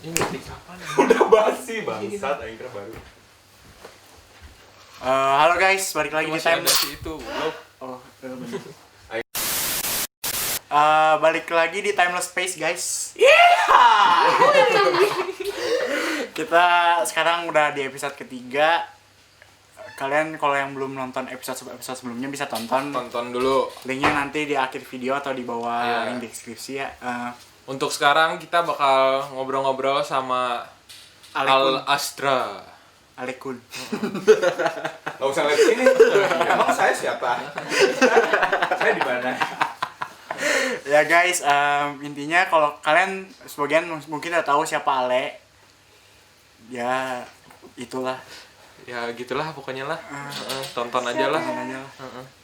Ini ngetik kapan? Udah basi bangsat, aing kira baru. Halo guys, balik lagi di time. itu belum. Oh, bener. Balik lagi di Timeless Space guys. Kita sekarang udah di episode ketiga. Kalian kalau yang belum nonton episode sebelumnya bisa tonton dulu. linknya nanti di akhir video atau di bawah link deskripsi ya. Untuk sekarang kita bakal ngobrol-ngobrol sama Al Astra. Alekun. Gak usah lihat sini. Emang saya siapa? Saya di mana? Ya guys, intinya kalau kalian sebagian mungkin udah tahu siapa Ale. Ya itulah. Ya gitulah pokoknya lah. Tonton aja lah.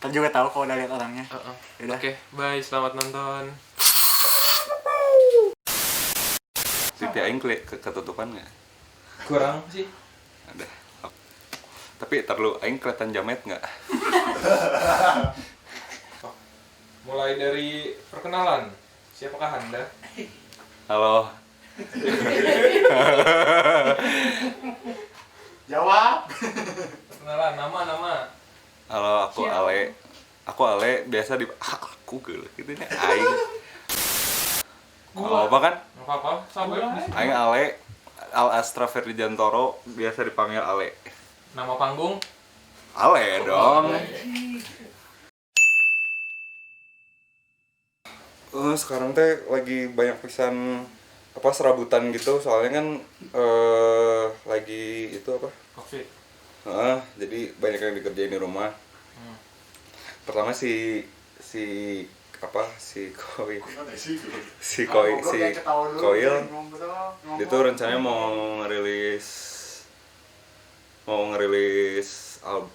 Kita juga tahu kalau udah lihat orangnya. Yaudah. Oke, bye, selamat nonton. TV aing ketutupan nggak? Kurang sih. Ada. Tapi terlalu aing kelihatan jamet nggak? Mulai dari perkenalan. Siapakah Anda? Halo. Jawab. Perkenalan, nama. Halo, aku Ale. Aku Ale, biasa di aku gitu nih aing. Apa kan? Enggak apa-apa, sabar. Aing Ale, Al Astra Ferdijantoro, biasa dipanggil Ale. Nama panggung? Ale dong. Sekarang teh lagi banyak pisan serabutan gitu, soalnya kan lagi itu apa? Covid. Jadi banyak yang dikerjain di rumah. Pertama si Koil itu rencananya mau ngerilis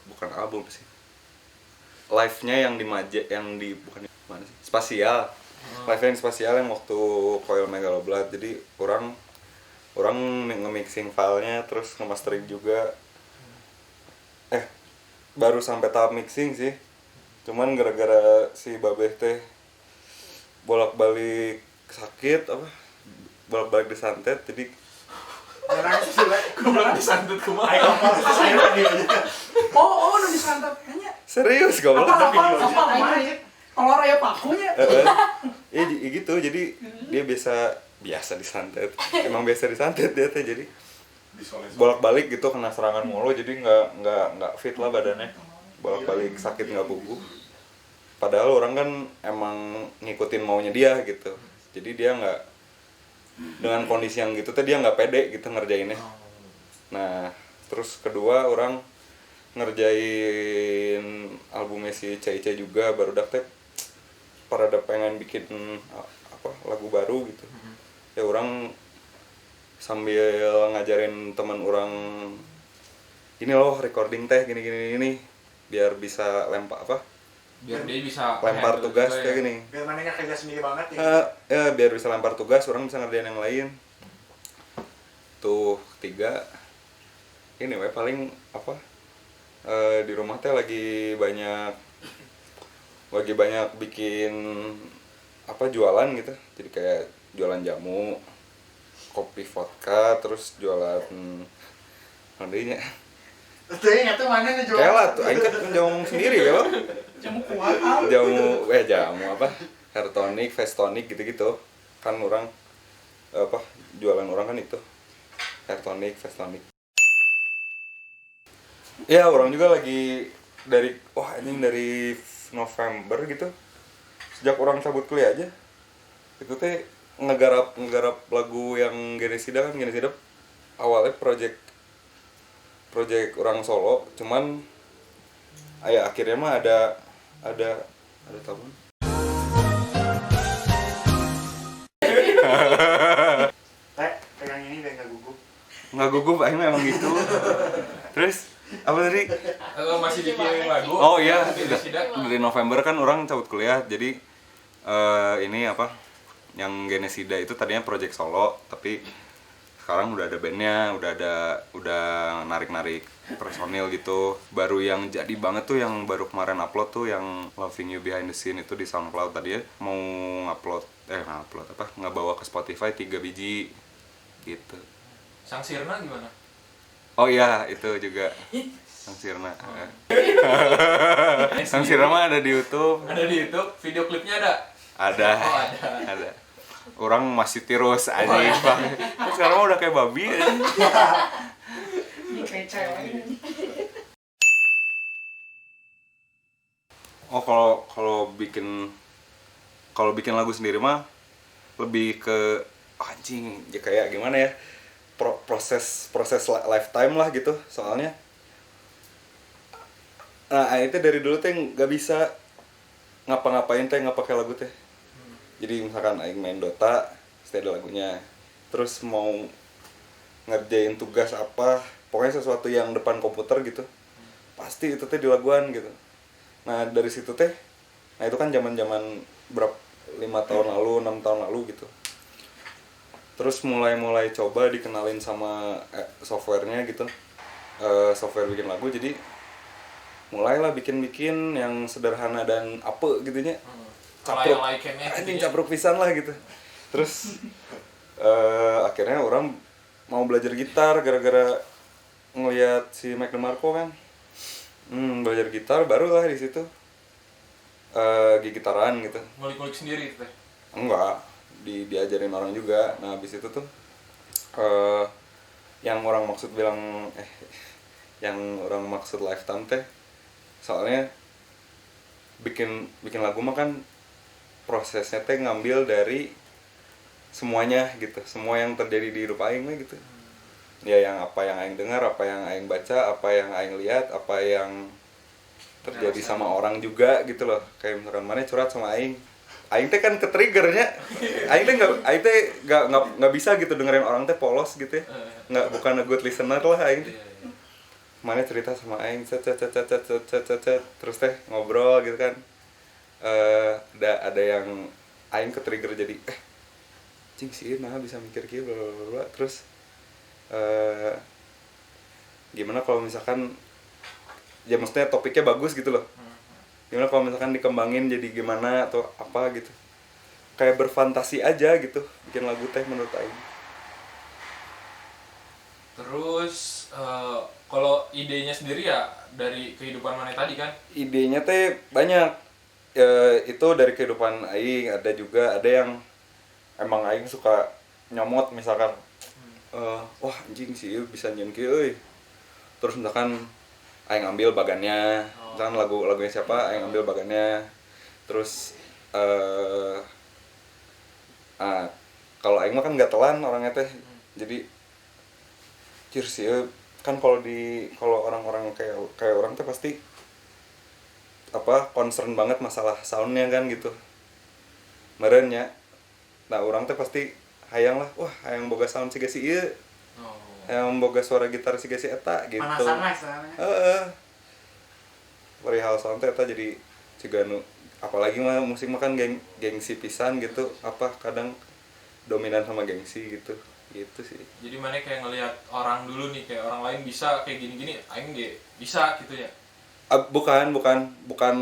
bukan album sih, live-nya yang di bukan mana sih, spasial, live-nya yang spasial yang waktu Koil Megaloblad. Jadi orang nge-mixing filenya terus nge-mastering juga. Baru sampai tahap mixing sih, cuman gara-gara si Babeh teh bolak-balik sakit bolak-balik disantet, jadi Kurang disantet kumaha. Oh, udah disantet kayaknya. serius goblok. Apa kalau raya pakunya? Iya gitu, jadi dia biasa disantet. Emang biasa disantet dia teh, jadi bolak-balik gitu kena serangan mulu, jadi nggak fit lah badannya, bolak-balik sakit nggak puguh. Padahal orang kan emang ngikutin maunya dia gitu, jadi dia nggak, dengan kondisi yang gitu teh dia nggak pede gitu ngerjainnya. Nah terus kedua orang ngerjain albumnya si Cai juga baru dapet, pada pengen bikin lagu baru gitu. Ya orang sambil ngajarin teman orang, ini loh recording teh gini biar bisa Biar dia bisa lempar tugas kayak gini. Biar mana nggak kerja sendiri banget ya. Biar bisa lempar tugas, orang bisa ngerjain yang lain. Tuh ketiga, ini paling di rumah teh lagi banyak bikin jualan gitu. Jadi kayak jualan jamu, kopi vodka, terus jualan nantinya. Teuing atuh mana nih jual? Kayak tuh aing kan ngomong sendiri ya. Jamu kuat. Jamu hair tonic, face tonic gitu-gitu. Kan orang jualan orang kan itu. Hair tonic, face tonic. Ya, orang juga lagi dari November gitu. Sejak orang cabut kuliah aja. Itu teh ngegarap lagu yang Genesida awalnya project orang solo, cuman akhirnya mah ada tahun. Pegang ini biar Nggak gugup aing emang gitu. Terus apa tadi? Masih bikin lagu. Oh iya, Genesida. dari November kan orang cabut kuliah, jadi ini yang Genesida itu tadinya project solo, tapi sekarang udah ada bandnya, udah narik personil gitu. Baru yang jadi banget tuh yang baru kemarin upload tuh yang Loving You Behind the Scene itu di SoundCloud. Tadi ya mau ngebawa ke Spotify 3 biji. gitu. Sang Sirna gimana? Oh iya, itu juga Sang Sirna. Sang Sirna mah ada di YouTube. Ada di YouTube, video klipnya ada? Ada. Oh, Ada. Orang masih tirus anjing. Sekarang mah udah kayak babi. Ini kayak cewek. Oh, kalau bikin lagu sendiri mah lebih ke anjing ya kayak gimana ya? Proses lifetime lah gitu soalnya. Nah, itu dari dulu teh nggak bisa ngapa-ngapain teh nggak pakai lagu teh. Jadi misalkan aing main Dota, pasti ada lagunya. Terus mau ngerjain tugas apa, pokoknya sesuatu yang depan komputer gitu, pasti itu teh dilaguan gitu. Nah dari situ teh, nah itu kan zaman berapa 5 tahun lalu, 6 tahun lalu gitu. Terus mulai coba dikenalin sama softwarenya gitu, software bikin lagu. Jadi mulailah bikin yang sederhana dan apa gitunya. Capruk, anjing capruk pisan lah gitu. Terus akhirnya orang mau belajar gitar gara-gara ngeliat si Mac DeMarco kan. Belajar gitar barulah di situ gitaran gitu. Ngulik-ngulik sendiri itu teh? Enggak, diajarin orang juga. Nah habis itu tuh yang orang maksud lifetime teh, soalnya bikin lagu mah kan prosesnya teh ngambil dari semuanya gitu, semua yang terjadi di hidup aing mah gitu. Ya yang apa yang aing dengar, apa yang aing baca, apa yang aing lihat, apa yang terjadi sama orang juga gitu loh. Kayak misalkan mana curhat sama aing teh kan ke triggernya. Aing teh nggak bisa gitu dengerin orang teh polos gitu ya. Bukan a good listener lah aing teh. Mana cerita sama aing terus teh ngobrol gitu kan. Ada yang aing ke trigger jadi cing sih nah bisa mikir gitu bla bla bla. Terus gimana kalau misalkan ya maksudnya topiknya bagus gitu loh, gimana kalau misalkan dikembangin jadi gimana atau apa gitu, kayak berfantasi aja gitu bikin lagu teh menurut aing. Terus kalau idenya sendiri ya dari kehidupan mana tadi kan? Idenya teh banyak, itu dari kehidupan aing, ada juga ada yang emang aing suka nyomot misalkan. Wah anjing sih bisa nyeun kieu euy. Terus misalkan aing ambil bagannya, misalkan lagunya siapa aing ambil bagannya. Terus kalau aing mah kan enggak telan orangnya teh. Jadi cir sih kan kalau orang-orang kayak orang teh pasti concern banget masalah soundnya kan gitu. Meureun nya. Nah orang teh pasti hayang lah, wah hayang boga sound siga si ieu. Hayang boga suara gitar siga si eta gitu. Manasan lah istilahnya. Perihal sound teh eta jadi ciga nu apalagi mah musik mah kan gengsi pisan gitu, kadang dominan sama gengsi gitu sih. Jadi mana kayak ngelihat orang dulu nih, kayak orang lain bisa kayak gini-gini, aing ge bisa gitu ya? Bukan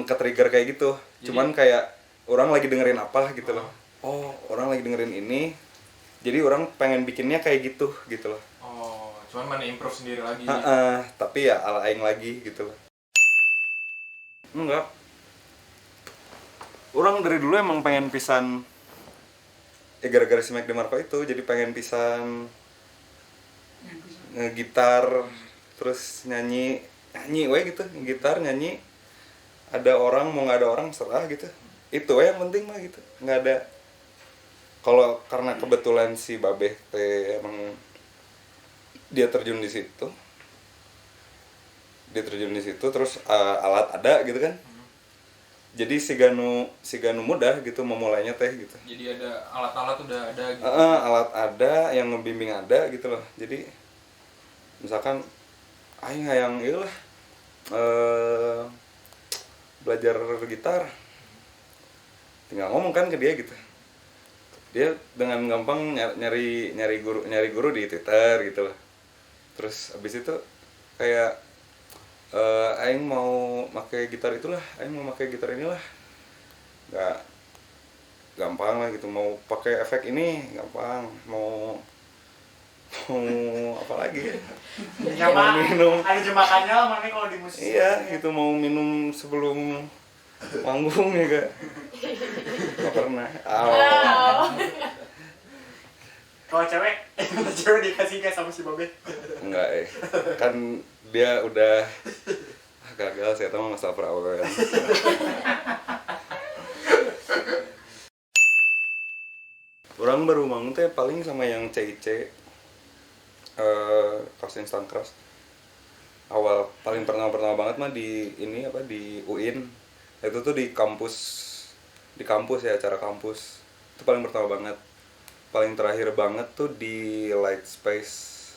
ke trigger kayak gitu. Jadi, cuman kayak orang lagi dengerin apa gitu loh. Oh, orang lagi dengerin ini. Jadi orang pengen bikinnya kayak gitu loh. Oh, cuman mana improve sendiri lagi. Tapi ya ala aing lagi gitu loh. Enggak. Orang dari dulu emang pengen pisan gara-gara si Mac DeMarco itu, jadi pengen pisan ngegitar terus nyanyi we gitu, gitar nyanyi, ada orang mau nggak ada orang serah gitu, itu yang penting mah gitu. Nggak ada, kalau karena kebetulan si Babeh teh emang dia terjun di situ terus alat ada gitu kan, jadi si Ganu mudah gitu memulainya teh gitu. Jadi ada alat-alat udah ada gitu. Alat ada, yang ngebimbing ada gitu loh. Jadi misalkan aing hayang ieu lah belajar gitar, tinggal ngomong kan ke dia gitu. Dia dengan gampang nyari guru di Twitter gitu loh. Terus abis itu kayak aing mau pakai gitar itulah, aing mau pakai gitar inilah, nggak gampang lah gitu. Mau pakai efek ini gampang, mau apa lagi ya? Sama minum. ada jemakannya lah mana kalau di musik. Iya, gitu mau minum sebelum manggung ya kak. Gak pernah. Kalau cewek, cewek dikasih gak sama si Babe? Enggak kan dia udah gagal saya tahu masalah perawakan. Orang baru bangun teh paling sama yang CIC Cost Instant Crush. Awal paling pertama banget mah di ini apa di UIN. Itu tuh di kampus ya, acara kampus. Itu paling pertama banget. Paling terakhir banget tuh di Light Space.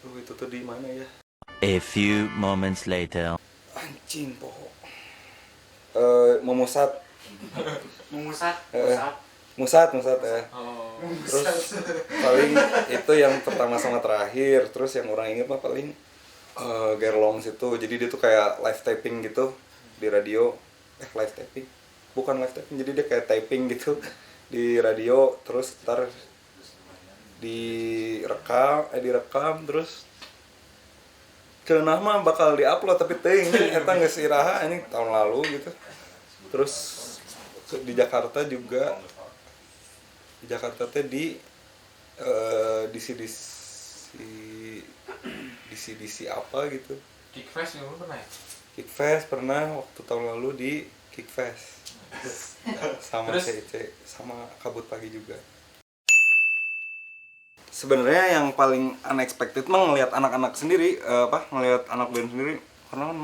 Itu tuh di mana ya? A few moments later. Anjing poho. Memusat. Musat ya. Oh. Terus paling itu yang pertama sama terakhir. Terus yang orang inget mah paling Gerlongs itu. Jadi dia tuh kayak live taping gitu di radio. Live taping. Bukan live taping, jadi dia kayak taping gitu di radio, terus ntar direkam terus keunah mah bakal diupload tapi teuing eta geus iraha ini tahun lalu gitu. Terus di Jakarta juga teh di DC apa gitu. Kickfest juga pernah ya? Kickfest pernah waktu tahun lalu di Kickfest sama Terus? CC sama Kabut Pagi juga. Sebenarnya yang paling unexpected mah ngelihat anak-anak sendiri ngelihat anak band sendiri karena kan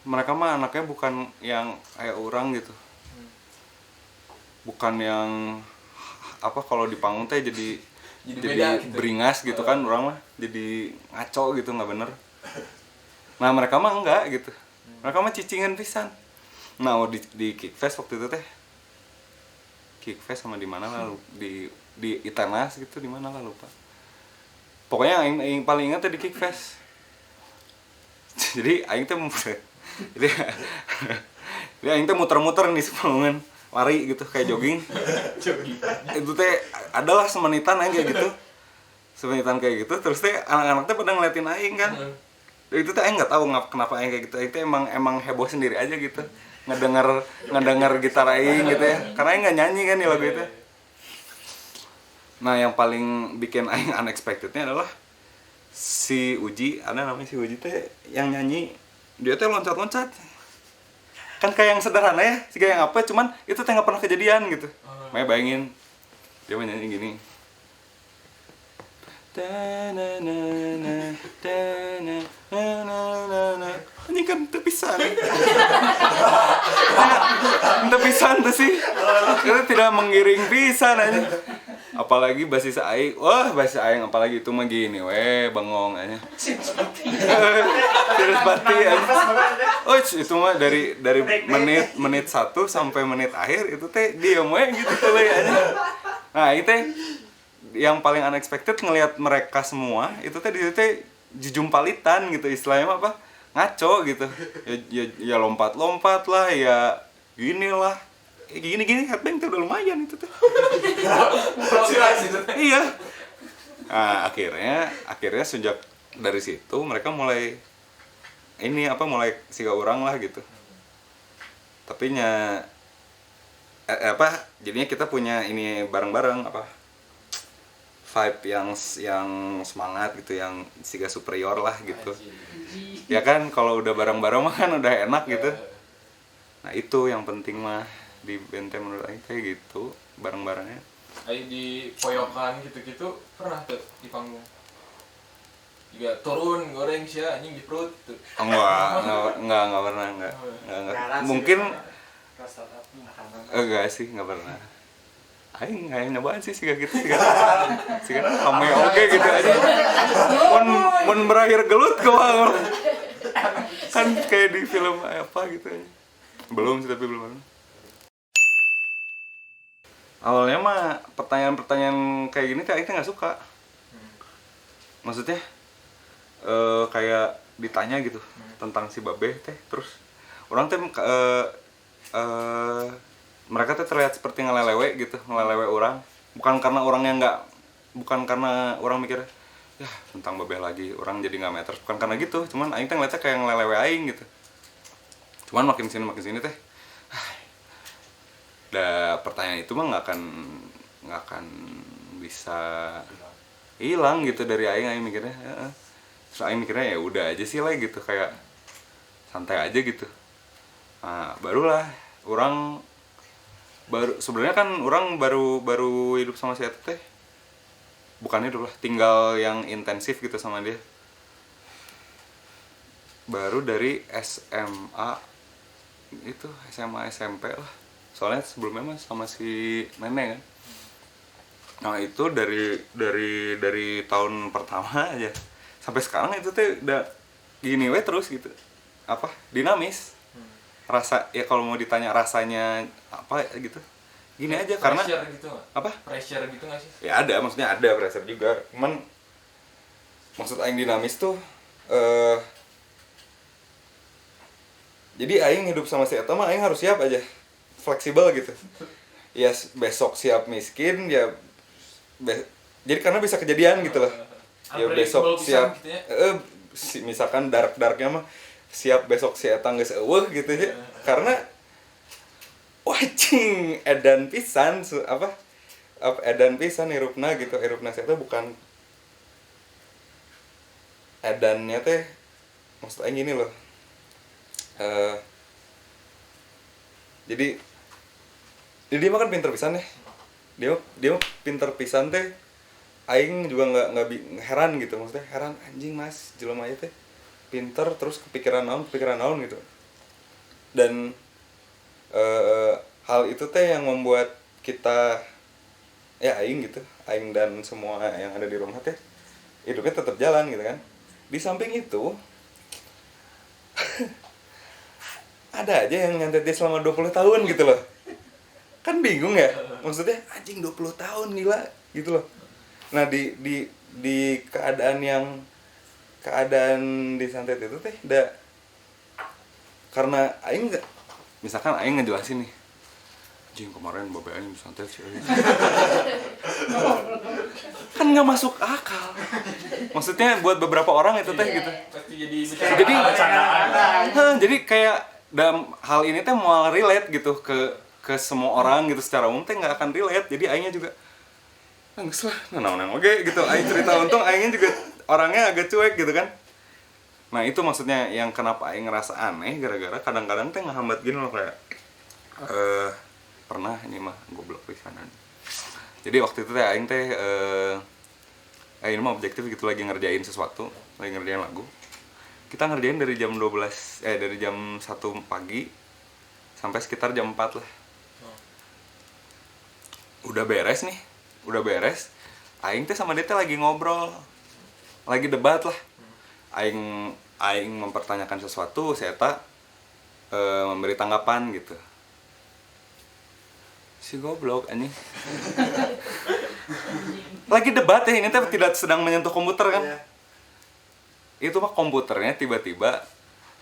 mereka mah anaknya bukan yang kayak orang gitu. Bukan yang kalau di panggung teh jadi beda gitu. beringas gitu kan, orang mah jadi ngaco gitu, nggak bener. Nah mereka mah enggak gitu, mereka mah cicingan pisan. Nah di Kickfest waktu itu teh, Kickfest sama di mana lah, di Itanas gitu, di mana lah lupa. Pokoknya yang paling ingat teh di Kickfest. Jadi aing teh jadi aing teh muter-muter nih sepulungan lari gitu kayak jogging. Itu teh adalah semenitan aing kayak gitu. Semenitan kayak gitu, terus teh anak-anak teh pada ngeliatin aing kan. Itu teh aing enggak tahu kenapa aing kayak gitu. Itu emang heboh sendiri aja gitu. Ngedenger gitar aing gitu ya. Karena aing enggak nyanyi kan di lagu itu. Nah, yang paling bikin aing unexpected-nya adalah si Uji, ada namanya si Uji teh yang nyanyi, dia teh loncat-loncat. Kan kayak yang sederhana ya, sih kayak yang apa, cuman itu teh nggak pernah kejadian gitu. Makanya bayangin dia nyanyi gini. Ini kan tepisan. Tepisan tuh sih. Itu tidak mengiring pisan aja. Apalagi basis aing, basis aing apalagi itu mah gini bengong aja. Terus bati aja. Itu mah dari menit 1 sampai menit akhir itu teh diem gitu teh aja. Nah, itu teh yang paling unexpected ngelihat mereka semua itu teh di situ teh jujumpalitan gitu istilahnya apa? Ngaco gitu. Ya lompat-lompat lah, ya gini lah. Gini headbang tuh udah lumayan itu tuh. Iya. Nah, akhirnya sejak dari situ mereka mulai siga orang lah gitu. Tapi jadinya kita punya ini bareng-bareng vibe yang semangat gitu, yang siga superior lah gitu. Ya kan kalau udah bareng-bareng mah kan udah enak gitu. Nah, itu yang penting mah di benteng menurut Aing kayak gitu bareng-barengnya. Aing di poyokan gitu-gitu pernah tuh di panggung. Juga turun goreng sih anjing di perut tuh. Enggak pernah. Mungkin enggak sih, enggak pernah. Aing nyobaan sih kayak gitu sih kan kame oke gitu aja. Mun berakhir gelut kemana? Kan kayak di film apa gitu aja. Belum sih, tapi belum. Awalnya mah pertanyaan kayak gini Aing nggak suka. Maksudnya kayak ditanya gitu tentang si Babe teh, terus orang teh mereka teh terlihat seperti ngelelewe orang. bukan karena orang mikir ya tentang babeh lagi orang jadi nggak meter, bukan karena gitu, cuman aing teh ngeliatnya kayak ngelelewe aing gitu. Cuman makin sini teh pertanyaan itu mah nggak akan bisa hilang gitu dari aing mikirnya. Terus aing mikirnya ya udah aja sih lah gitu, kayak santai aja gitu. Nah barulah orang sebenarnya kan orang baru hidup sama si Eta teh, bukan hidup lah, tinggal yang intensif gitu sama dia baru dari SMA itu, SMA SMP lah, soalnya sebelumnya mah sama si nenek kan. Nah itu dari tahun pertama aja sampai sekarang itu teh udah gini we terus gitu, apa dinamis. Rasa ya kalau mau ditanya rasanya apa gitu gini aja, karena pressure gitu gak? Apa Pressure gitu gak sih? ya ada, maksudnya ada pressure juga, cuman maksud aing dinamis tuh jadi aing hidup sama si Eta mah aing harus siap aja, fleksibel gitu ya. Besok siap miskin ya jadi karena bisa kejadian gitu loh ya. Besok siap gitu ya? Misalkan darknya mah siap besok si Eta geus eueuh gitu ya. Karena wajing edan pisan apa edan pisan hirupna gitu. Hirupna saya teh bukan edannya teh maksud aing gini loh. Jadi dia mah kan pinter pisan ya. Dia mah pinter pisan teh. Aing juga nggak heran gitu, maksudnya heran anjing mas jelema aja teh pinter terus kepikiran naon gitu. Dan hal itu teh yang membuat kita ya aing gitu, aing dan semua yang ada di rumah teh hidupnya tetap jalan gitu kan. Di samping itu ada aja yang nyantet dia selama 20 tahun gitu loh. Kan bingung ya, maksudnya anjing 20 tahun gila gitu loh. Nah di keadaan di santet itu teh karena aing enggak, misalkan aing ngejelasin nih, anjing kemarin babe aing di santet sih kan nggak masuk akal. Maksudnya buat beberapa orang itu teh gitu. Pasti jadi Jadi kayak dalam hal ini teh mau relate gitu ke semua orang gitu, secara umum teh nggak akan relate. Jadi aingnya juga nggak lah, nah oke gitu. Aing cerita untung aingnya juga orangnya agak cuek gitu kan. Nah itu maksudnya yang kenapa aing ngerasa aneh, gara-gara kadang-kadang teh ngehambat gini loh, kayak pernah ini mah goblok pisanan. Jadi waktu itu teh aing teh aing mah objektif gitu, lagi ngerjain sesuatu, lagi ngerjain lagu. Kita ngerjain dari jam 12 dari jam 1 pagi sampai sekitar jam 4 lah. Udah beres. Aing teh sama dia teh lagi ngobrol, lagi debat lah. Aing mempertanyakan sesuatu, si Eta memberi tanggapan gitu. Si goblok anjing. Lagi debat ya, ini teh tidak sedang menyentuh komputer kan. Itu mah komputernya tiba-tiba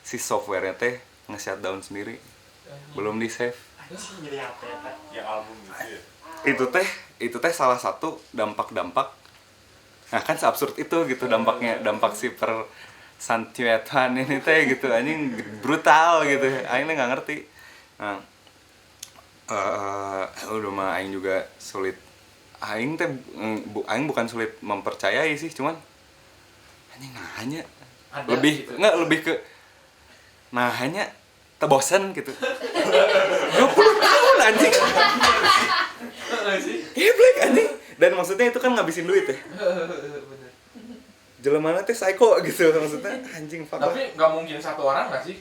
si softwarenya teh nge-shutdown sendiri. Belum di-save. Yang album gitu ya. Itu teh salah satu dampak. Nah kan seabsurd itu gitu dampaknya, dampak si persantuetan ini teh gitu anjing brutal gitu. Aing nggak ngerti. Nah, udah mah aing juga sulit. Aing bukan sulit mempercayai sih, cuman anjing nanya lebih gitu. Lebih ke hanya bosan gitu. 20 tahun anjing. Geblek anjing. Dan maksudnya itu kan ngabisin duit ya. Bener. Jelemana teh psycho gitu maksudnya anjing fuck. Tapi nggak mungkin satu orang nggak sih?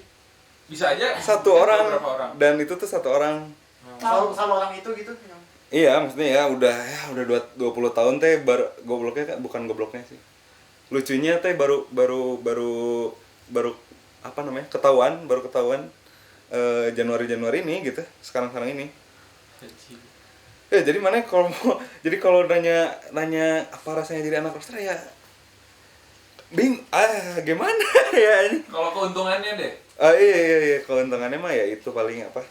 Bisa aja Satu orang. beberapa orang. Dan itu tuh satu orang. Selalu orang itu gitu. Iya, maksudnya ya udah 20 tahun teh gobloknya kan, bukan gobloknya sih. Lucunya teh baru apa namanya? Baru ketahuan Januari ini gitu. Sekarang ini. Jadi mana kalau nanya apa rasanya jadi anak rockstar ya gimana ya ini. Kalau keuntungannya deh. Iya keuntungannya mah ya itu paling apa?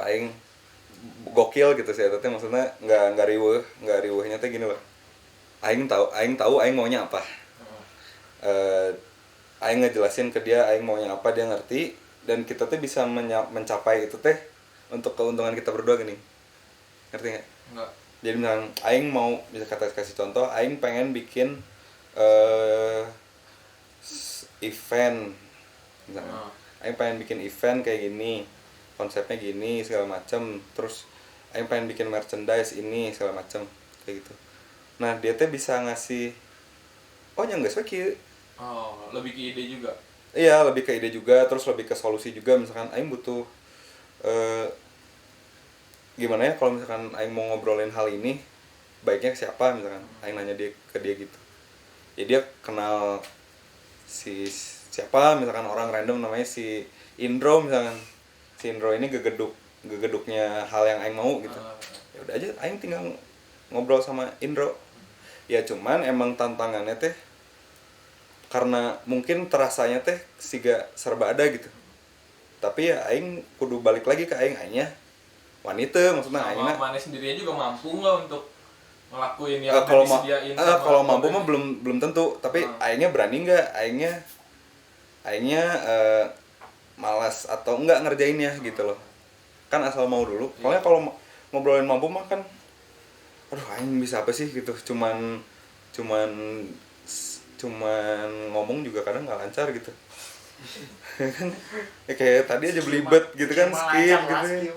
Aing gokil gitu sih teh, maksudnya nggak riweuhnya teh gini loh. Aing tahu aing maunya apa. Aing ngejelasin ke dia aing maunya apa, dia ngerti, dan kita tuh bisa mencapai itu teh untuk keuntungan kita berdua gini. Ngerti nggak? Enggak. Jadi misalnya aing mau, bisa kasih contoh, aing pengen bikin event misalnya. Aing pengen bikin event kayak gini, konsepnya gini segala macam, terus aing pengen bikin merchandise ini segala macam kayak gitu. Nah dia teh bisa ngasih, oh nya geus we kieu. Oh, lebih ke ide juga. Iya, lebih ke ide juga, terus lebih ke solusi juga. Misalkan aing butuh gimana ya kalau misalkan aing mau ngobrolin hal ini, baiknya ke siapa, misalkan aing nanya ke dia gitu. Ya dia kenal si siapa, misalkan orang random namanya si Indro misalkan. Si Indro ini gegeduknya hal yang aing mau gitu. Ya udah aja aing tinggal ngobrol sama Indro. Ya cuman emang tantangannya teh karena mungkin terasanya teh siga serba ada gitu. Tapi ya aing kudu balik lagi ke aingnya wanita, maksudnya aingna mana sendirinya juga mampu nggak untuk ngelakuin yang kalau disediain kalau mampu mah belum tentu, tapi aingnya berani nggak, aingnya malas atau enggak ngerjainnya gitu loh. Kan asal mau dulu. Pokoknya kalau ngobrolin mampu mah kan aduh aing bisa apa sih gitu. Cuman ngomong juga kadang nggak lancar gitu. Ya kayak tadi aja belibet gitu kan, skip gitu.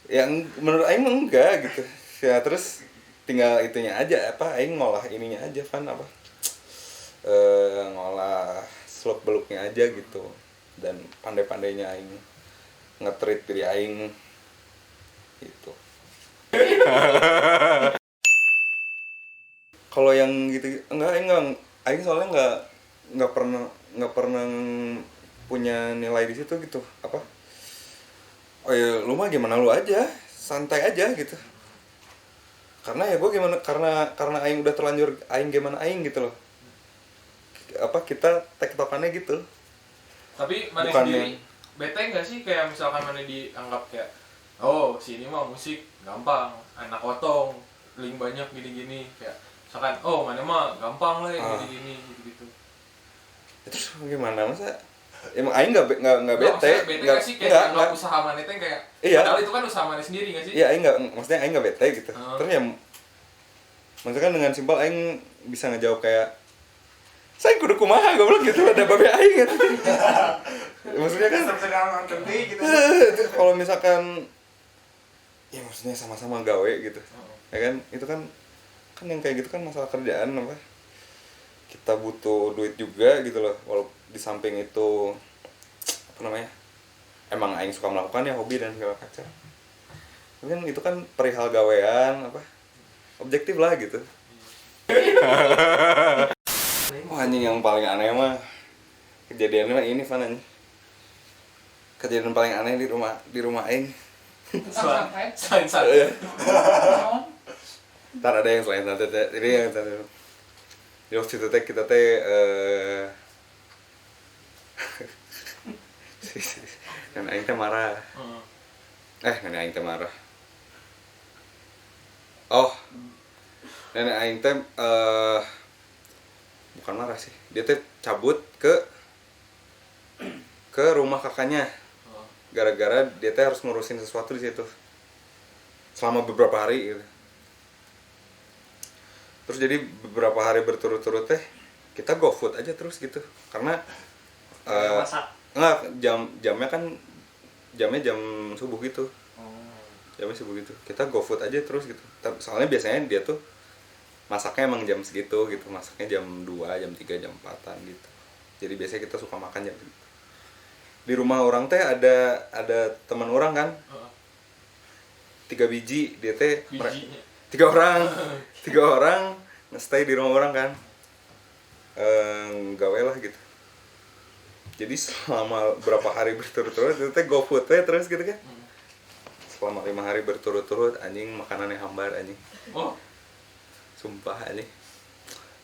Yang menurut aing enggak gitu. Ya terus tinggal itunya aja apa aing ngolah ininya aja kan apa ngolah seluk beluknya aja gitu, dan pandai-pandainya aing nge-treat diri aing gitu. Kalau yang gitu enggak aing soalnya nggak pernah punya nilai di situ gitu apa. Oh ya lu mah gimana lu aja, santai aja gitu. Karena ya gue gimana, karena aing udah terlanjur aing gimana aing gitu loh. Apa kita tektokannya gitu. Tapi mana Bukan sendiri bete nggak sih kayak misalkan mana dianggap kayak oh sini mah musik gampang, anak otong, link banyak gini-gini, kayak misalkan oh mana mah gampang lah gini-gini gitu. Terus gimana masa? Emang aing nggak bete, nggak sih kayak nggak usaha mana teh kayak iya. padahal itu kan usaha mana sendiri nggak sih? Iya aing maksudnya aing nggak bete gitu. Terus ya maksudnya kan dengan simpel aing bisa ngejawab kayak saya kudu kumaha goblok gitu, ada babe aing gitu. Maksudnya kan gitu. Kalau misalkan ya maksudnya sama-sama gawe gitu. Ya kan itu kan yang kayak gitu kan masalah kerjaan apa. Kita butuh duit juga gitu loh. Walaupun di samping itu apa namanya? Emang aing suka melakukan ya hobi dan segala macam. Mungkin itu kan perihal gawean apa? Objektif lah gitu. Wah anjing yang paling aneh mah kejadiannya mah ini Van anjing. Kejadian paling aneh di rumah aing. Selain santai. Ntar ada yang selain santet ya. Jadi yang santet. Di waktu itu kita dan aing teh marah. Nenek aing teh marah. Oh. Nenek aing teh bukan marah sih. Dia teh cabut ke rumah kakaknya. Gara-gara dia teh harus ngurusin sesuatu di situ. Selama beberapa hari gitu. Terus jadi beberapa hari berturut-turut teh kita GoFood aja terus gitu. Karena enggak jamnya jam subuh gitu. Jamnya subuh gitu. Kita GoFood aja terus gitu. Soalnya biasanya dia tuh masaknya emang jam segitu gitu. Masaknya jam 2, jam 3, jam 4-an gitu. Jadi biasanya kita suka makan jam gitu. Di rumah orang teh ada teman orang kan. 3 biji dia teh. 3 orang nge-stay di rumah orang kan. Gawe lah gitu. Jadi selama berapa hari berturut-turut itu teh GoFood teh terus gitu kan. Selama 5 hari berturut-turut anjing makanannya hambar anjing. Oh. Sumpah anjing.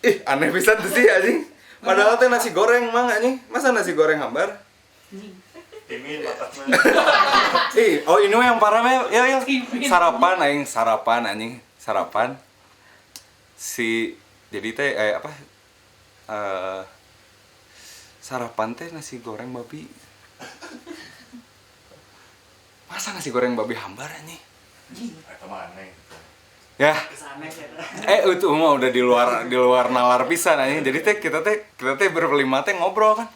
Ih, aneh pisan tuh sih anjing. Padahal teh nasi goreng mang anjing. Masa nasi goreng hambar? Ini batasnya. Oh ini mah yang parah mah. Ya sarapan anjing. Sarapan. Jadi teh apa? Sarapan teh nasi goreng babi. Masa nasi goreng babi hambar anjing? Eta mana Ya. Itu mah udah di luar nalar pisan anjing. Jadi teh kita teh berlima teh ngobrol kan.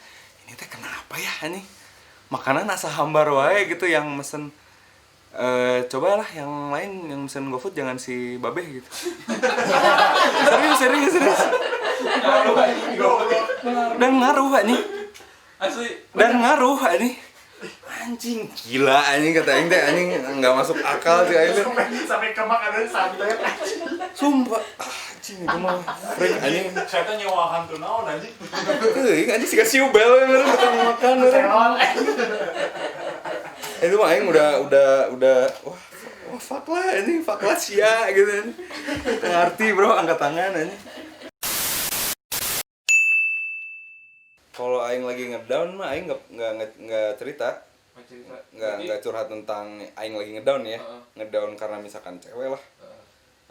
Ini teh kenapa ya anjing? Makanan asa hambar wae gitu yang mesen cobalah yang lain yang mesen GoFood jangan si Babeh gitu. serius. Dan ngaruh anjing. Asli. Dan ngaruh anjing. Anjing gila anjing kata aing teh anjing enggak masuk akal sih aing. sampai ke makanan santet. Sumpah anjing itu mah freak anjing. Saya teh nyewakan tuh naon anjing. Teuing anjing siga siu bel we meureun beteng makan meureun. Itu mah aing udah wah fuck lah sia gitu. Ngerti bro angkat tangan anjing. Kalau aing lagi ngedown mah aing enggak cerita. Enggak curhat tentang aing lagi ngedown ya. Ngedown karena misalkan cewek lah.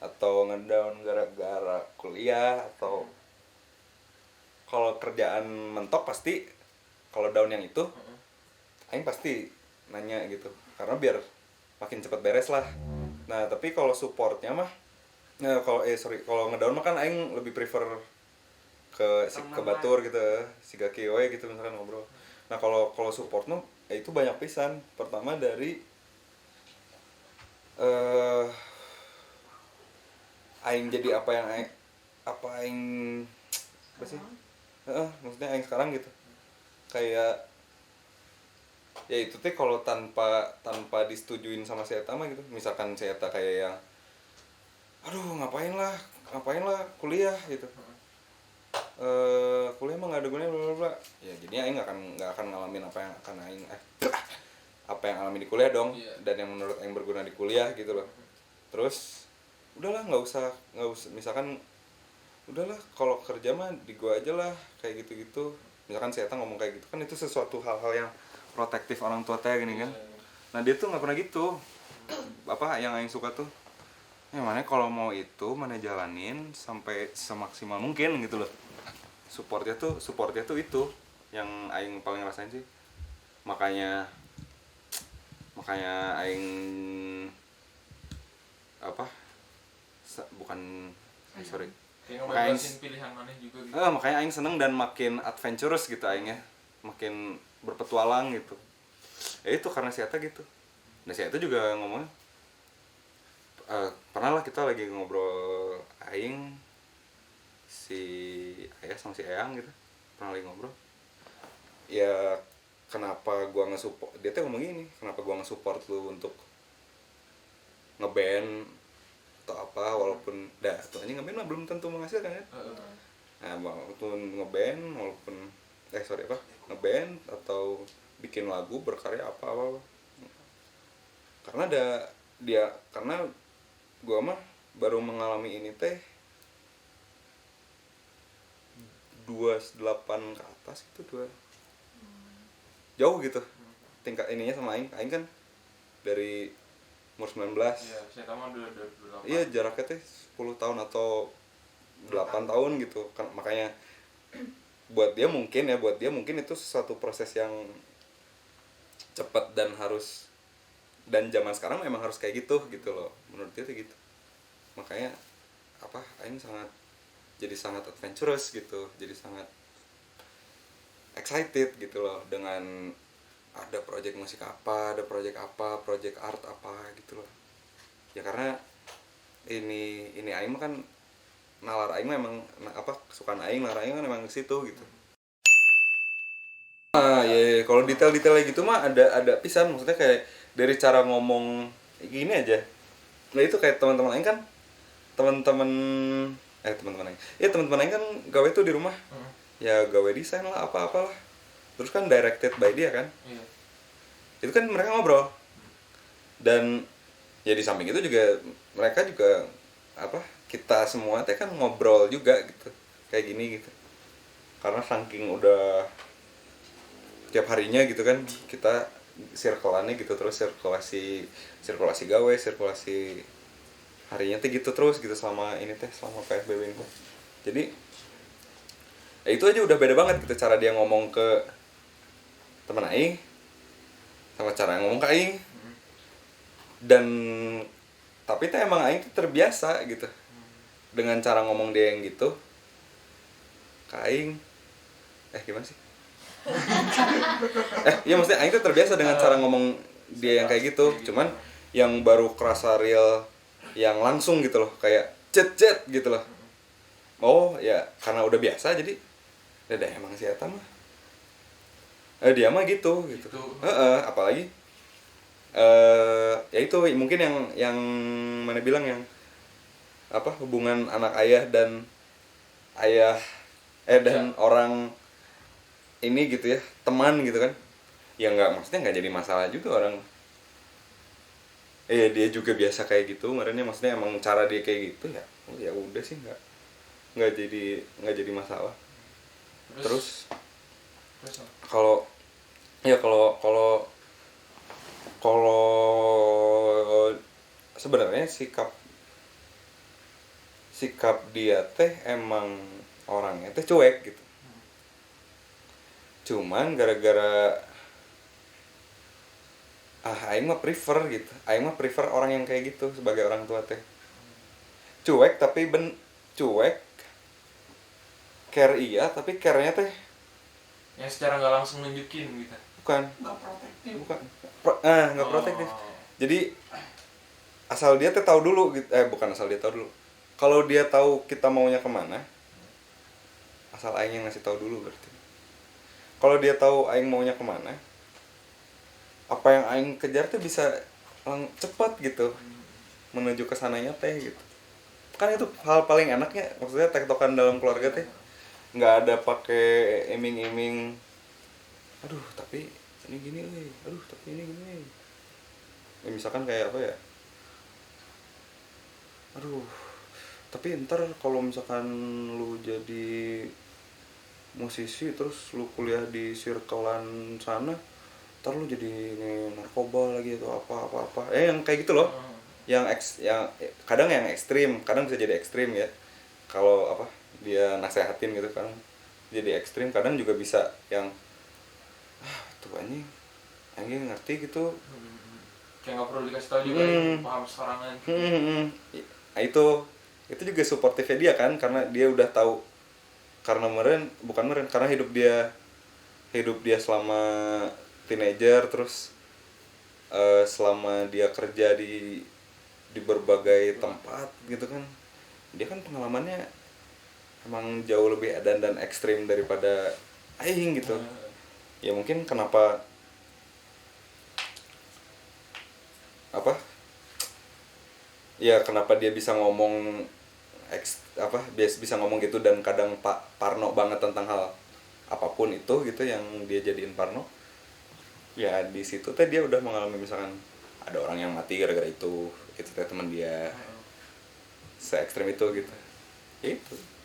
Atau ngedown gara-gara kuliah atau kalau kerjaan mentok pasti kalau down yang itu aing pasti nanya gitu. Karena biar makin cepat beres lah. Nah, tapi kalau supportnya mah kalau ngedown mah kan aing lebih prefer ke batur gitu, siga kieu gitu misalkan ngobrol. Nah, kalau support mah itu banyak pisan. Pertama dari aing jadi apa sih? Maksudnya aing sekarang gitu. Kayak ya itu teh kalau tanpa disetujuin sama si eta mah gitu. Misalkan si eta kayak yang aduh ngapain lah kuliah gitu. Kuliah mah nggak ada gunanya bla bla. Ya jadinya aing nggak akan ngalamin apa yang alami di kuliah dong. Dan yang menurut aing berguna di kuliah gitu loh. Terus udahlah nggak usah misalkan udahlah kalau kerja mah di gua aja lah kayak gitu misalkan si eta ngomong kayak gitu kan itu sesuatu hal-hal yang protektif orang tua teh gini kan. Nah dia tuh nggak pernah gitu. Apa yang aing suka tuh mana kalau mau itu mana jalanin sampai semaksimal mungkin gitu loh. Supportnya tuh itu yang aing paling rasain sih. Makanya aing apa Makanya pilihan mana juga gitu. Makanya aing seneng dan makin adventurous gitu aing ya. Makin berpetualang gitu. Ya itu karena si Eta gitu. Nah si Eta juga ngomongnya pernah lah kita lagi ngobrol aing si Ayah sama si Eyang gitu. Pernah lagi ngobrol. Ya kenapa gua nge-support dia tuh ngomong gini, kenapa gua nge-support lu untuk ngeband atau apa walaupun tuh anjing ngeband mah belum tentu menghasilkan kan. Nah, walaupun ngeband walaupun ngeband atau bikin lagu berkarya apa karena karena gua mah baru mengalami ini teh 28 ke atas gitu jauh gitu tingkat ininya sama aing kan dari umur 19. Iya, saya tahu udah 28. Iya, jaraknya teh 10 tahun atau 8 tahun gitu. Kan makanya buat dia mungkin itu sesuatu proses yang cepat dan zaman sekarang memang harus kayak gitu loh. Menurut dia tuh gitu. Makanya aing jadi sangat adventurous gitu. Jadi sangat excited gitu loh dengan ada project musik apa, project art apa gitu loh. Ya karena ini aing mah kan nalar aing memang kesukaan aing, nalar aing kan memang ke situ gitu. Ya kalau detail-detailnya gitu mah ada pisan, maksudnya kayak dari cara ngomong gini aja. Nah itu kayak teman-teman aing kan teman-teman aing kan gawe tuh di rumah. Ya gawe desain lah apa-apalah. Terus kan directed by dia kan. Itu kan mereka ngobrol. Dan ya di samping itu juga mereka juga kita semua teh kan ngobrol juga gitu. Kayak gini gitu. Karena saking udah tiap harinya gitu kan kita circle-annya gitu terus sirkulasi gawe, sirkulasi harinya teh gitu terus gitu selama PSBB ini teh. Jadi ya itu aja udah beda banget gitu cara dia ngomong ke teman aing sama cara ngomong ke aing. Dan tapi teh emang aing tuh terbiasa gitu dengan cara ngomong dia yang gitu ke aing. Gimana sih? Iya maksudnya aing tuh terbiasa dengan cara ngomong dia yang kayak gitu. Cuman yang baru kerasa real yang langsung gitu loh, kayak cet gitu loh. Oh ya karena udah biasa jadi udah emang si eta mah. Dia mah gitu. Apalagi ya itu mungkin yang mana bilang yang apa hubungan anak ayah dan orang ini gitu ya, teman gitu kan, ya maksudnya nggak jadi masalah juga orang. Dia juga biasa kayak gitu makanya maksudnya emang cara dia kayak gitu ya udah sih nggak jadi masalah. Terus kalau sebenarnya sikap dia teh emang orangnya teh cuek gitu. Cuman gara-gara aing mah prefer gitu. Aing mah prefer orang yang kayak gitu sebagai orang tua teh. Cuek tapi cuek. Care iya tapi care-nya teh yang secara nggak langsung nunjukin gitu. Bukan. Nggak protektif. Bukan. Nggak protektif. Jadi asal dia teh tahu dulu gitu. Bukan asal dia tahu dulu. Kalau dia tahu kita maunya kemana, asal aing yang ngasih tahu dulu berarti. Kalau dia tahu aing maunya kemana, apa yang aing kejar tuh bisa cepat gitu menuju ke sananya teh gitu. Kan itu hal paling enaknya, maksudnya tektokan dalam keluarga teh nggak ada pakai iming-iming. Aduh tapi ini gini, aduh tapi ini gini. Ya, misalkan kayak apa ya? Aduh tapi ntar kalau misalkan lu jadi musisi terus lu kuliah di circlean sana ntar lu jadi narkoba lagi atau apa yang kayak gitu loh. Yang kadang yang ekstrim, kadang bisa jadi ekstrim ya kalau apa dia nasehatin gitu kan jadi ekstrim, kadang juga bisa yang tuh anjing ngerti gitu kayak nggak perlu dikasih tahu juga paham serangan. Itu juga suportifnya dia kan karena dia udah tahu. Karena karena hidup dia selama teenager terus selama dia kerja di berbagai tempat gitu kan, dia kan pengalamannya emang jauh lebih edan dan ekstrim daripada aing gitu. Ya mungkin kenapa dia bisa ngomong bisa ngomong gitu dan kadang parno banget tentang hal apapun itu gitu yang dia jadiin parno. Ya di situ teh dia udah mengalami misalkan ada orang yang mati gara-gara itu teh teman dia se ekstrem itu gitu. Itu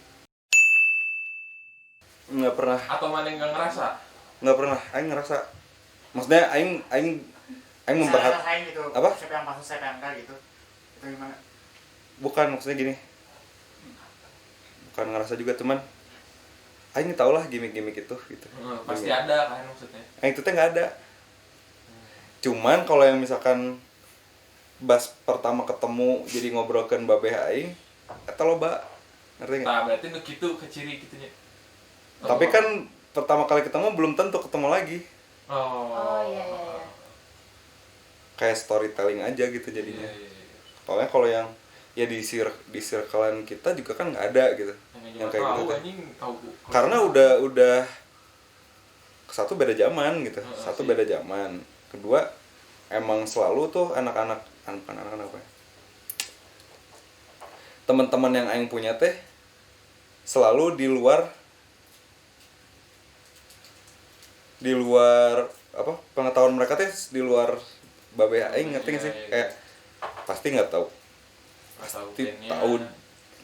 nggak pernah. Atau mana yang nggak ngerasa? Nggak pernah. Aing ngerasa. Maksudnya aing memperhatikan gitu. Apa? Siapa yang masuk siapa yang enggak gitu. Itu gimana? Bukan maksudnya gini. Bukan ngerasa juga teman. Aing tau lah gimmick-gimmick itu gitu. Pasti ada kan maksudnya. Itu teh nggak ada. Cuman kalau yang misalkan bas pertama ketemu jadi ngobrolkeun babeh aing, eta loba. Ngerti enggak? Nah, berarti nu kitu ke ciri kitunya. Tapi kan pertama kali ketemu belum tentu ketemu lagi. Oh iya. Kayak storytelling aja gitu jadinya. Iya. Soalnya kalau yang ya di circle-an kita juga kan nggak ada gitu. Yang kayak gitu teh. Karena udah satu beda zaman gitu. Satu beda zaman. Kedua emang selalu tuh anak-anak apa ya? Teman-teman yang aing punya teh selalu di luar apa pengetahuan mereka teh di luar babeh aing, ngerti nggak sih? Kayak pasti nggak tahu, pasti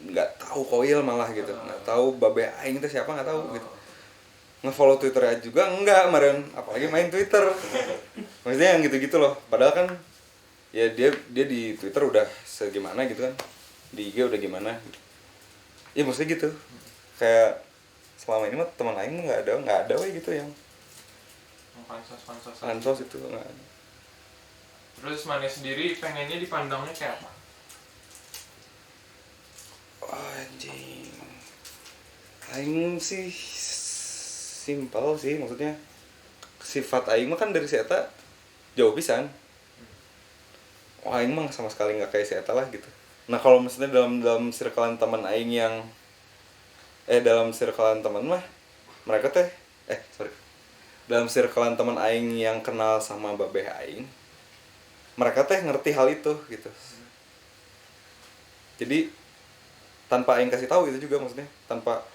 nggak tahu koil malah gitu, nggak tahu babeh aing teh siapa nggak tahu gitu, nge-follow Twitternya juga enggak kemarin, apalagi main Twitter. Maksudnya yang gitu-gitu loh. Padahal kan ya dia di Twitter udah segimana gitu kan, di IG udah gimana. Ya maksudnya gitu. Kayak selama ini mah teman lain nggak ada we gitu yang pansos itu nggak ada. Terus mana sendiri pengennya dipandangnya kayak apa? Anjing, aing sih simpel sih, maksudnya sifat aing mah kan dari si eta jauh pisan. Wah, aing mah sama sekali nggak kayak si eta lah gitu. Nah kalau misalnya dalam circlean teman aing yang dalam circlean teman mah mereka teh dalam circlean teman aing yang kenal sama babeh aing, mereka teh ngerti hal itu gitu. Jadi tanpa aing kasih tahu itu juga, maksudnya tanpa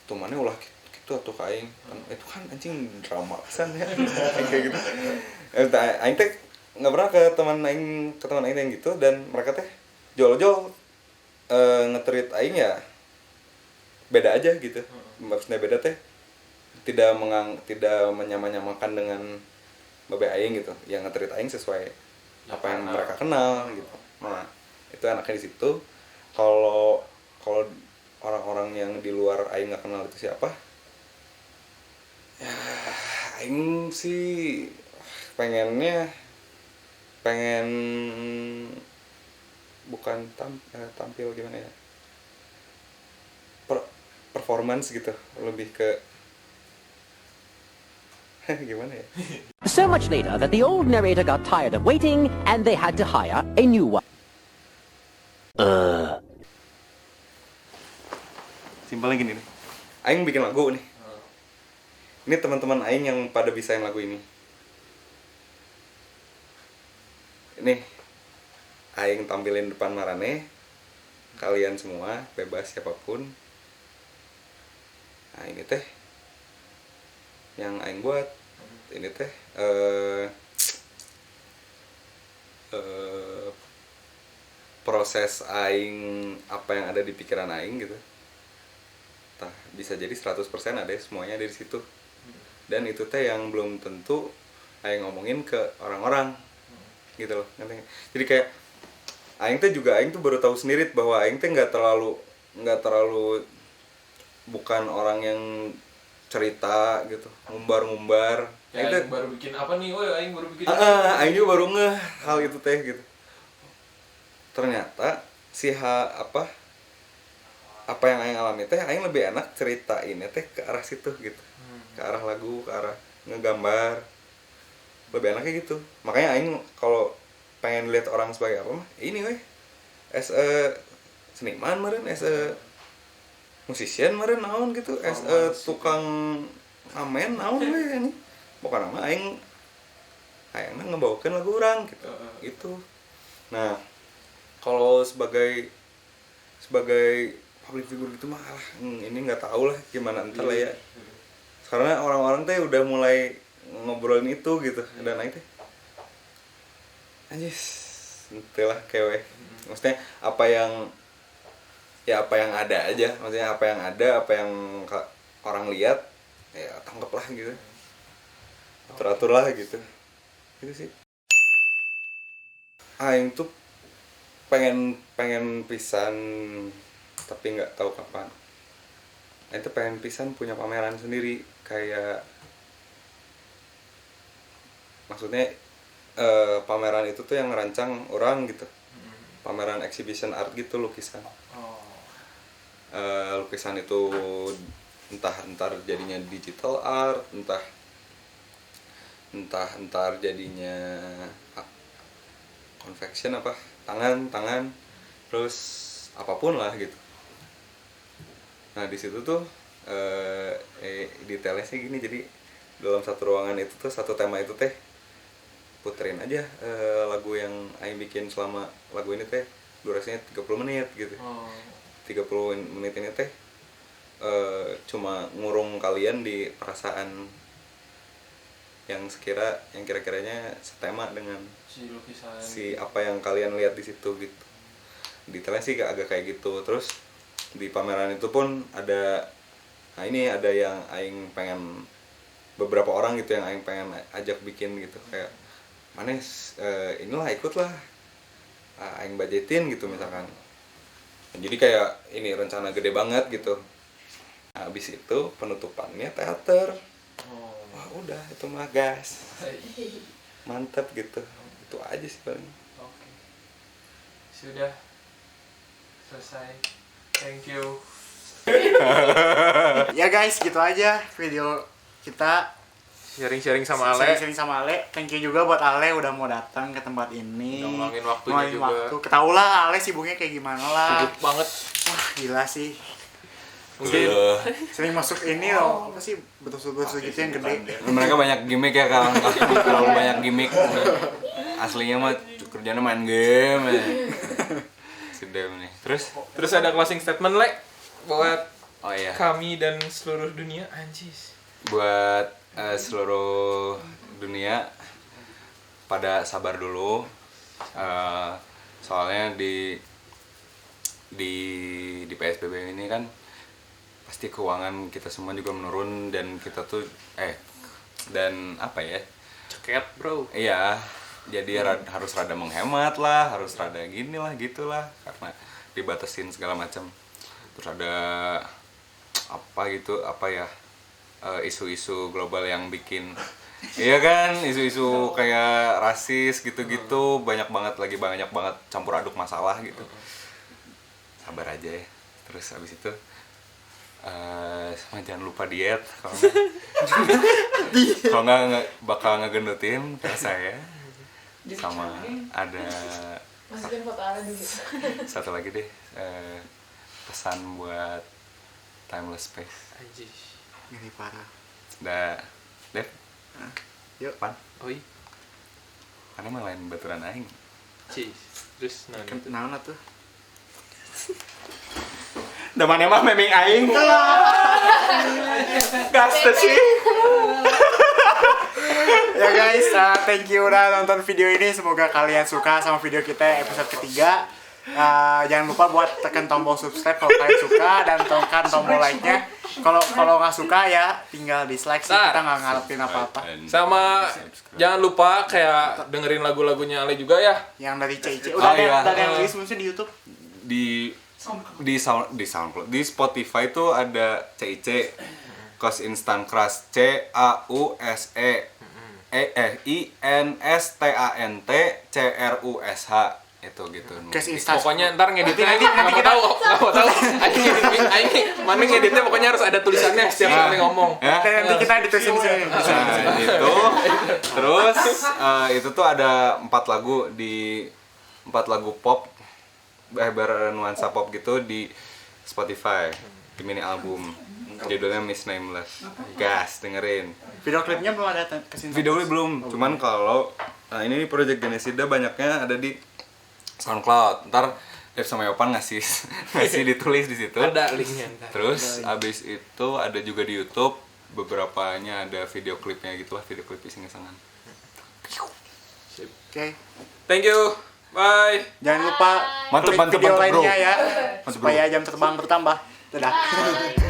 tuh mana ulah gitu atau ke aing itu kan anjing drama pisan ya kayak gitu. Aing teh nggak pernah ke teman aing yang gitu, dan mereka teh jol-jol nge-treat aing ya beda aja gitu. Maksudnya beda teh tidak menyamakan dengan babe aing gitu, yang nge-treat aing sesuai apa yang mereka kenal gitu. Nah itu anaknya di situ. Kalau orang-orang yang di luar aing nggak kenal itu siapa ya, aing sih pengen bukan tampil gimana ya, performance gitu, lebih ke gimana ya. So much later that the old narrator got tired of waiting and they had to hire a new one. Simpelnya gini nih, aing bikin lagu nih. Ini teman-teman aing yang pada bisain lagu ini. Nih, aing tampilin depan marane, kalian semua bebas siapapun. Nah ini teh yang aing buat. Ini teh proses aing, apa yang ada di pikiran aing gitu. Bisa jadi 100% ada semuanya dari situ. Dan itu teh yang belum tentu aing ngomongin ke orang-orang gitu loh. Jadi kayak aing tuh baru tahu sendiri bahwa aing teh nggak terlalu bukan orang yang cerita gitu, ngumbar. Ya, aing baru bikin apa nih? Aing baru bikin aing juga baru ngeh hal itu teh gitu. Ternyata apa yang aing alami teh, aing lebih enak ceritainnya teh ke arah situ gitu. Ke arah lagu, ke arah ngegambar. Lebih enaknya gitu. Makanya aing kalau pengen lihat orang sebagai apa mah, ini weh. As a seniman meureun, as a musician meureun naon gitu, as a tukang ngamen naon weh ini. Bukan nama aing hayangna ngebawakeun lagu urang gitu. Itu. Nah, kalau sebagai public figure gitu mah ini nggak tahu lah gimana ntar lah ya. Karena orang-orang teh udah mulai ngobrolin itu gitu, dan aing teh anjis itulah kewe. Maksudnya apa yang ada aja, maksudnya apa yang orang lihat ya tangkep lah gitu, atur lah gitu sih. Aing tuh pengen pisan tapi nggak tahu kapan. Aing tuh pengen pisan punya pameran sendiri, kayak maksudnya pameran itu tuh yang ngerancang orang gitu. Pameran exhibition art gitu, lukisan. Lukisan itu entah jadinya digital art, entah jadinya confection apa, tangan terus apapun lah gitu. Nah di situ tuh detailnya sih gini, jadi dalam satu ruangan itu tuh, satu tema itu teh puterin aja lagu yang aing bikin selama lagu ini teh durasinya 30 menit gitu. 30 menit ini teh cuma ngurung kalian di perasaan yang kira-kiranya setema dengan si lukisan, si apa yang kalian lihat di situ gitu. Detailnya sih agak kayak gitu. Terus di pameran itu pun ada, nah ini ada yang aing pengen beberapa orang gitu yang aing pengen ajak bikin gitu, kayak mana inilah ikutlah, aing budgetin gitu misalkan. Jadi kayak ini rencana gede banget gitu. Nah, habis itu penutupannya teater. Wah udah itu mah gas, mantap gitu. Itu aja sih paling. Oke. Sudah selesai. Thank you. Ya guys, gitu aja video kita. Sharing-sharing sama Ale. Sharing sama Ale. Thank you juga buat Ale udah mau datang ke tempat ini. Udah ngulangin waktunya juga. Ketahulah Ale sibuknya kayak gimana lah. Sibuk banget. Wah gila sih. Mungkin Sering masuk ini loh, apa sih betul-betul gitu yang gede. Mereka banyak gimmick ya, kalau banyak gimmick. Aslinya mah kerjanya main game ya. Sedem nih. terus ada closing statement Le buat Oh iya. kami dan seluruh dunia, anjis. Buat seluruh dunia pada sabar dulu. Soalnya di PSBB ini kan pasti keuangan kita semua juga menurun, dan kita tuh dan apa ya? Ceket, bro. Iya, jadi harus rada menghemat lah, harus rada gini lah, gitulah, karena dibatasin segala macam. Terus ada apa gitu, apa ya, isu-isu global yang bikin, iya kan, isu-isu kayak rasis gitu-gitu, banyak banget campur aduk masalah gitu. Sabar aja ya. Terus habis itu jangan lupa diet, kalau nggak bakal ngegendutin kayak saya. Sama ada masukin foto Ale dulu. satu lagi deh, pesan buat Timeless Space. Anjis. Ini parah. Dev, Yuk. Pan, Oi. mana mah lain baturan aing. Cis. Terus Naon tuh? Da mana mah memeng aing tuh. Gas tuh sih. Ya guys, thank you udah nonton video ini. Semoga kalian suka sama video kita episode ketiga. Jangan lupa buat tekan tombol subscribe kalau kalian suka, dan tekan tombol like-nya. Kalau nggak suka ya tinggal dislike sih, kita nggak ngarepin apa-apa. sama jangan lupa kayak dengerin lagu-lagunya Ale juga ya. Yang dari CIC udah ada yang rilis mungkin di YouTube. Di SoundCloud, di Spotify tuh ada CIC, Cause Instant Crush, CAUSEINSTANT CRUSH itu gitu. Pokoknya ntar ngeditnya nggak mau tahu. Aing mana ngeditnya pokoknya harus ada tulisannya setiap kali ngomong. Nanti kita ditulisin di sini. Gitu. Terus itu tuh ada 4 lagu pop, bernuansa pop gitu di Spotify, di mini album. Judulnya Miss Nameless. Gas, dengerin. Video klipnya belum ada kesini. Video belum, cuman kalau ini Project Genesida banyaknya ada di SoundCloud. Ntar Dev sama Yopan ngasih ditulis di situ. Ada linknya. Terus abis itu ada juga di YouTube, beberapanya ada video klipnya gitulah, video klip iseng-isengan. Oke. Thank you. Bye. Jangan lupa Mantap, klik mantap, video mantap, bro. lainnya ya, Mantap, supaya jam terbang bertambah. Dadah.